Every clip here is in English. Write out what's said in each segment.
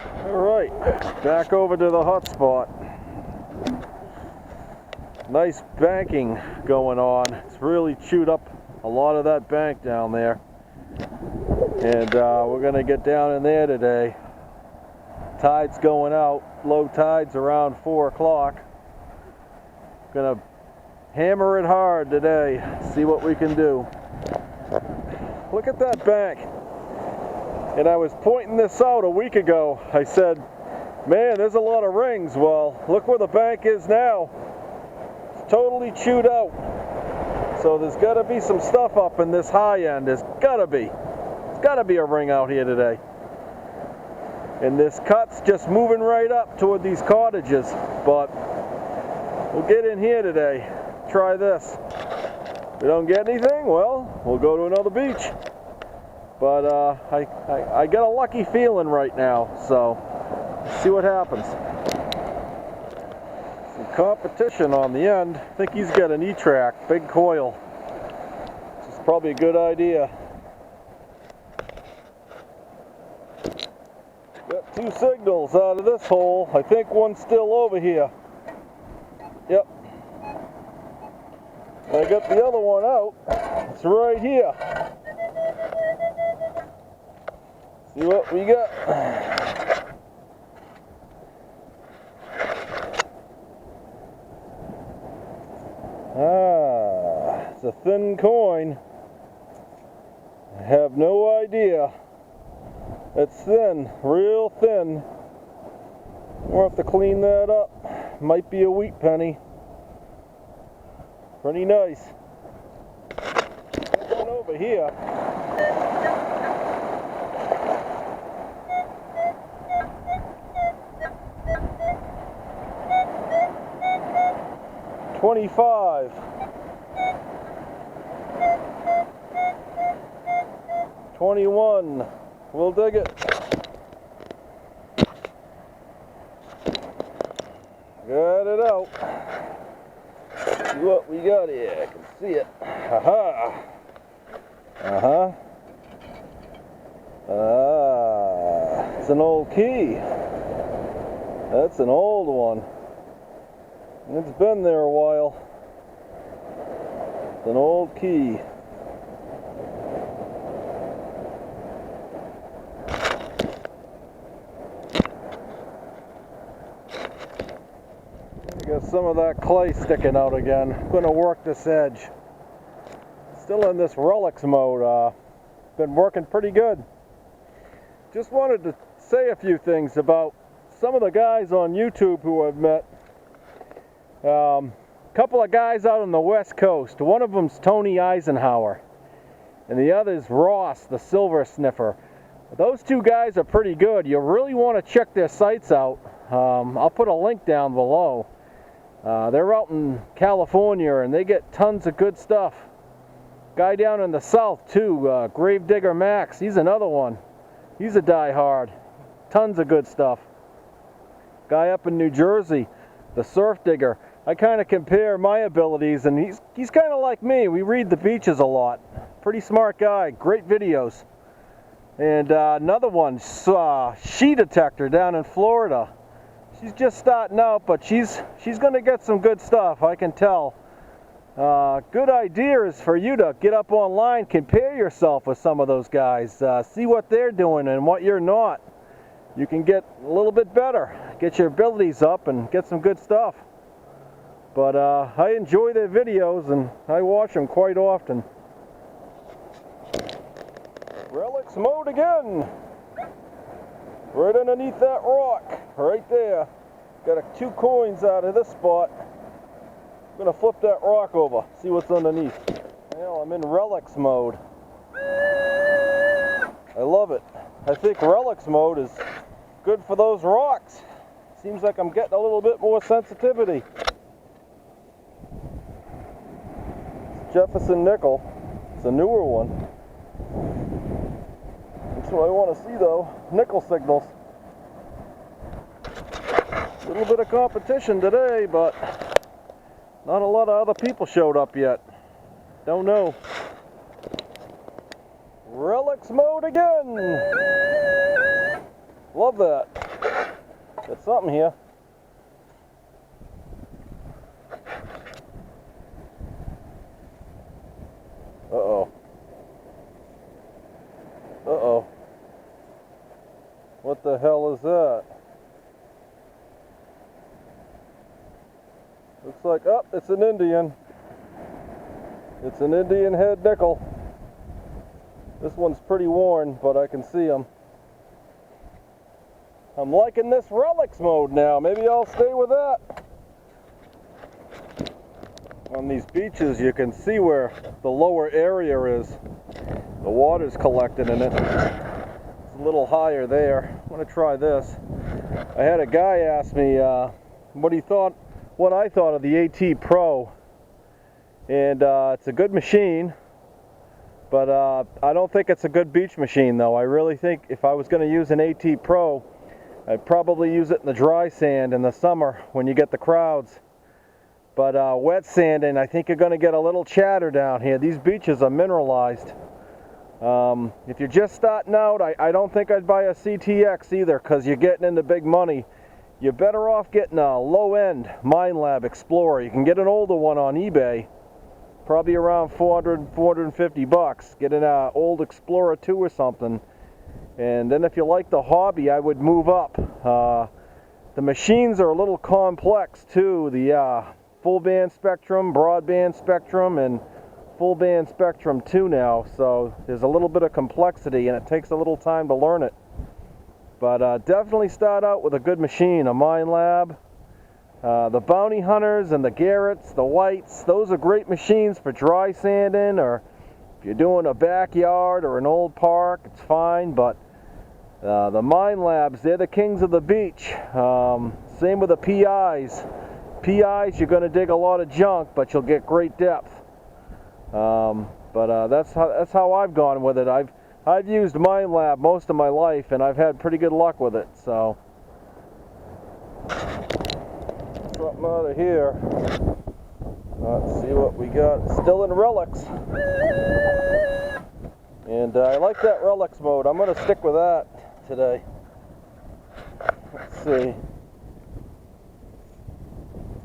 Alright, back over to the hot spot. Nice banking going on. It's really chewed up a lot of that bank down there. And we're going to get down in there today. Tide's going out. Low tide's around 4 o'clock. Gonna hammer it hard today. See what we can do. Look at that bank. And I was pointing this out a week ago. I said, man, there's a lot of rings. Well, look where the bank is now. It's totally chewed out. So there's got to be some stuff up in this high end. There's got to be. There's got to be a ring out here today. And this cut's just moving right up toward these cottages. But we'll get in here today. Try this. If we don't get anything, well, we'll go to another beach. But I got a lucky feeling right now, so let's see what happens. Some competition on the end. I think he's got an E-track, big coil, which is probably a good idea. Got 2 signals out of this hole. I think one's still over here. Yep. I got the other one out. It's right here. See what we got. It's a thin coin. I have no idea. It's thin, real thin. We'll have to clean that up. Might be a wheat penny. Pretty nice. Going over here. $25. $21. We'll dig it. Got it out. See what we got here. I can see it. Aha. It's an old key. That's an old one. It's been there a while. It's an old key. I got some of that clay sticking out again. I'm going to work this edge. Still in this Relics mode. Been working pretty good. Just wanted to say a few things about some of the guys on YouTube who I've met. Couple of guys out on the West Coast. One of them's Tony Eisenhower, and the other's Ross, the Silver Sniffer. Those 2 guys are pretty good. You really want to check their sites out. I'll put a link down below. They're out in California, and they get tons of good stuff. Guy down in the south too, Gravedigger Max. He's another one. He's a die-hard. Tons of good stuff. Guy up in New Jersey, the Surf Digger. I kind of compare my abilities, and he's kind of like me. We read the beaches a lot. Pretty smart guy. Great videos. And another one, She Detector down in Florida. She's just starting out, but she's going to get some good stuff, I can tell. Good idea is for you to get up online, compare yourself with some of those guys. See what they're doing and what you're not. You can get a little bit better. Get your abilities up and get some good stuff. But I enjoy their videos, and I watch them quite often. Relics Mode again. Right underneath that rock. Right there. Got 2 coins out of this spot. I'm going to flip that rock over. See what's underneath. Well, I'm in Relics Mode. I love it. I think Relics Mode is good for those rocks. Seems like I'm getting a little bit more sensitivity. Jefferson nickel. It's a newer one. That's what I want to see though. Nickel signals. A little bit of competition today, but not a lot of other people showed up yet. Don't know. Relics Mode again. Love that. Got something here. Uh-oh. Uh-oh. What the hell is that? Looks like, oh, it's an Indian. It's an Indian head nickel. This one's pretty worn, but I can see them. I'm liking this Relics Mode now. Maybe I'll stay with that. On these beaches, you can see where the lower area is. The water's collected in it. It's a little higher there. I'm going to try this. I had a guy ask me what I thought of the AT Pro. And it's a good machine, but I don't think it's a good beach machine though. I really think if I was going to use an AT Pro, I'd probably use it in the dry sand in the summer when you get the crowds. But wet sanding, I think you're going to get a little chatter down here. These beaches are mineralized. If you're just starting out, I don't think I'd buy a CTX either, because you're getting into big money. You're better off getting a low-end Minelab Explorer. You can get an older one on eBay, probably around 400, 450 bucks. Get an old Explorer 2 or something. And then if you like the hobby, I would move up. The machines are a little complex too. The full band spectrum, broadband spectrum, and full band spectrum 2 now. So there's a little bit of complexity and it takes a little time to learn it. But definitely start out with a good machine, a Minelab. The Bounty Hunters and the Garretts, the Whites, those are great machines for dry sanding, or if you're doing a backyard or an old park, it's fine. But the Minelabs, they're the kings of the beach. Same with the PIs. PIs, you're going to dig a lot of junk, but you'll get great depth. That's how I've gone with it. I've used Minelab most of my life, and I've had pretty good luck with it. So, something out of here. Let's see what we got. Still in Relics. And I like that Relics Mode. I'm going to stick with that today. Let's see.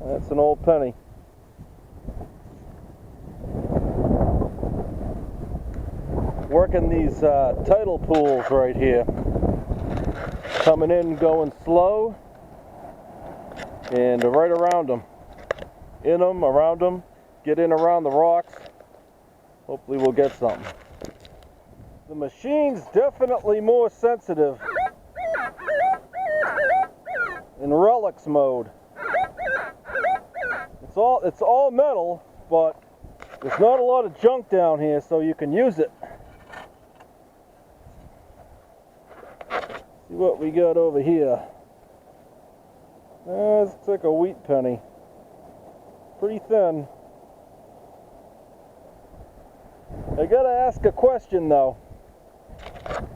That's an old penny. Working these tidal pools right here. Coming in, going slow, and right around them. In them, around them, get in around the rocks. Hopefully we'll get something. The machine's definitely more sensitive in Relics Mode. It's all metal, but there's not a lot of junk down here, so you can use it. See what we got over here. This looks like a wheat penny. Pretty thin. I gotta ask a question though.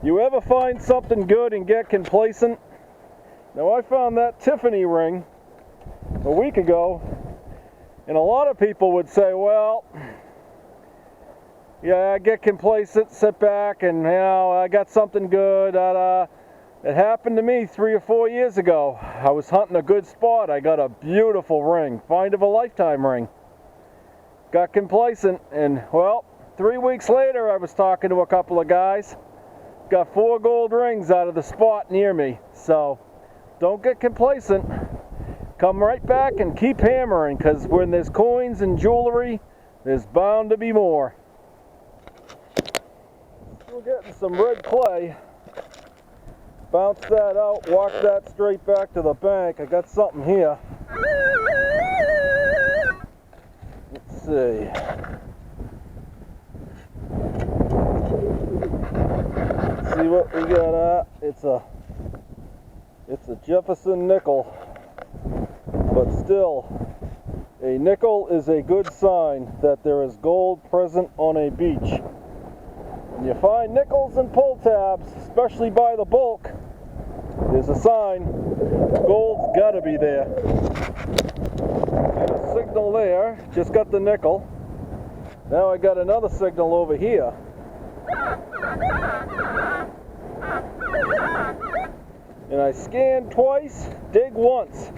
You ever find something good and get complacent? Now I found that Tiffany ring a week ago, and a lot of people would say, well, yeah, I get complacent, sit back, and I got something good. It happened to me 3 or 4 years ago. I was hunting a good spot. I got a beautiful ring, find of a lifetime ring. Got complacent, and well, 3 weeks later I was talking to a couple of guys. Got 4 gold rings out of the spot near me. So don't get complacent. Come right back and keep hammering, because when there's coins and jewelry, there's bound to be more. We're getting some red clay. Bounce that out, walk that straight back to the bank. I got something here. Let's see. Let's see what we got at. It's a Jefferson nickel. But still, a nickel is a good sign that there is gold present on a beach. When you find nickels and pull tabs, especially by the bulk, there's a sign. Gold's gotta be there. Got a signal there. Just got the nickel. Now I got another signal over here. And I scan twice, dig once.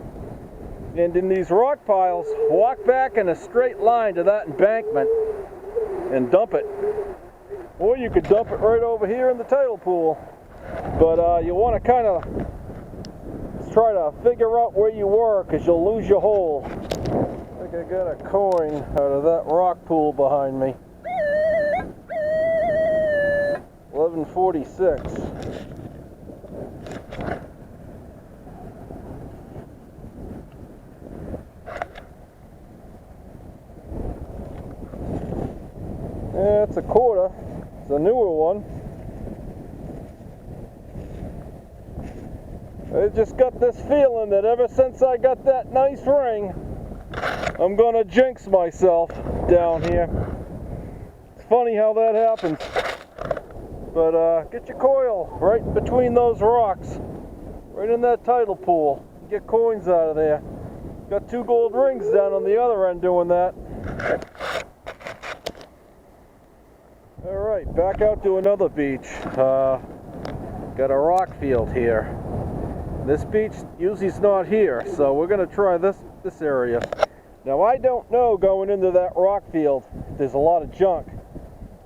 And in these rock piles, walk back in a straight line to that embankment and dump it. Or you could dump it right over here in the tidal pool. But you want to kind of try to figure out where you were, because you'll lose your hole. I think I got a coin out of that rock pool behind me. 1146. Yeah, it's a quarter. It's a newer one. I just got this feeling that ever since I got that nice ring, I'm gonna jinx myself down here. It's funny how that happens. But get your coil right between those rocks, right in that tidal pool. Get coins out of there. Got 2 gold rings down on the other end doing that. Alright, back out to another beach. Got a rock field here. This beach usually is not here, so we're going to try this area. Now I don't know going into that rock field if there's a lot of junk.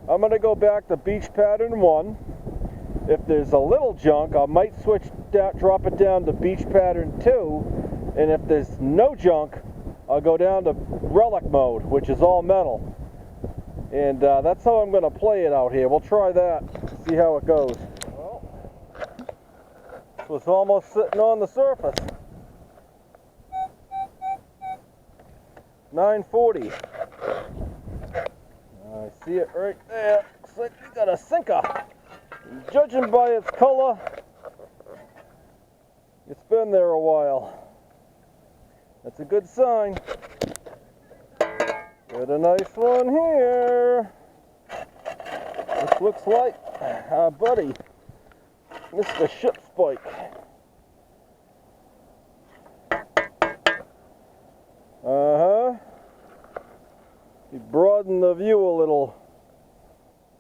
I'm going to go back to beach pattern 1. If there's a little junk, I might drop it down to beach pattern 2. And if there's no junk, I'll go down to Relic Mode, which is all metal. And that's how I'm going to play it out here. We'll try that, see how it goes. Well, this was almost sitting on the surface. 940. I see it right there. Looks like we got a sinker. Judging by its color, it's been there a while. That's a good sign. Got a nice one here. This looks like our buddy, Mr. Ship Spike. He broadened the view a little.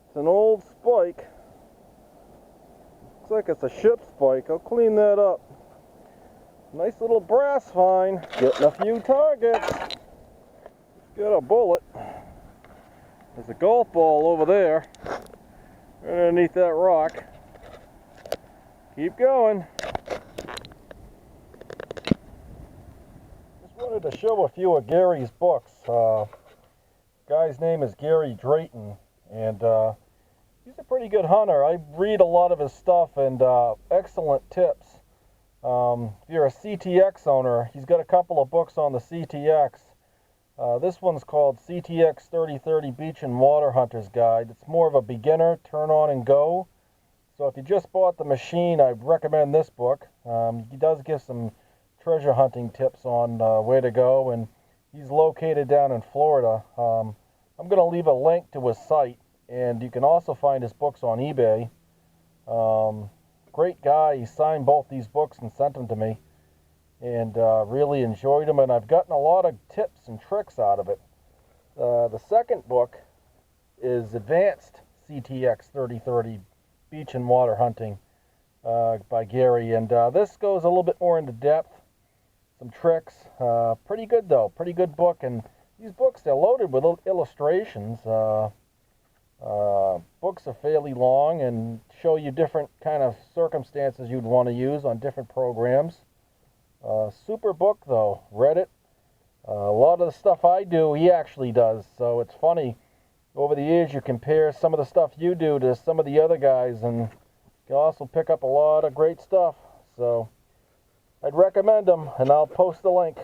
It's an old spike. Looks like it's a ship spike. I'll clean that up. Nice little brass fine. Getting a few targets. Got a bullet. There's a golf ball over there, underneath that rock. Keep going. Just wanted to show a few of Gary's books. Guy's name is Gary Drayton, and he's a pretty good hunter. I read a lot of his stuff, and excellent tips. If you're a CTX owner, he's got a couple of books on the CTX. This one's called CTX 3030 Beach and Water Hunter's Guide. It's more of a beginner, turn on and go. So if you just bought the machine, I'd recommend this book. He does give some treasure hunting tips on where to go, and he's located down in Florida. I'm going to leave a link to his site, and you can also find his books on eBay. Great guy. He signed both these books and sent them to me, and really enjoyed them, and I've gotten a lot of tips and tricks out of it. The second book is Advanced CTX 3030 Beach and Water Hunting by Gary, and this goes a little bit more into depth, some tricks. Pretty good though, pretty good book, and these books, they're loaded with illustrations. Books are fairly long and show you different kind of circumstances you'd want to use on different programs. Super book though, read it. A lot of the stuff I do, he actually does, so it's funny. Over the years, you compare some of the stuff you do to some of the other guys, and you can also pick up a lot of great stuff. So I'd recommend them, and I'll post the link.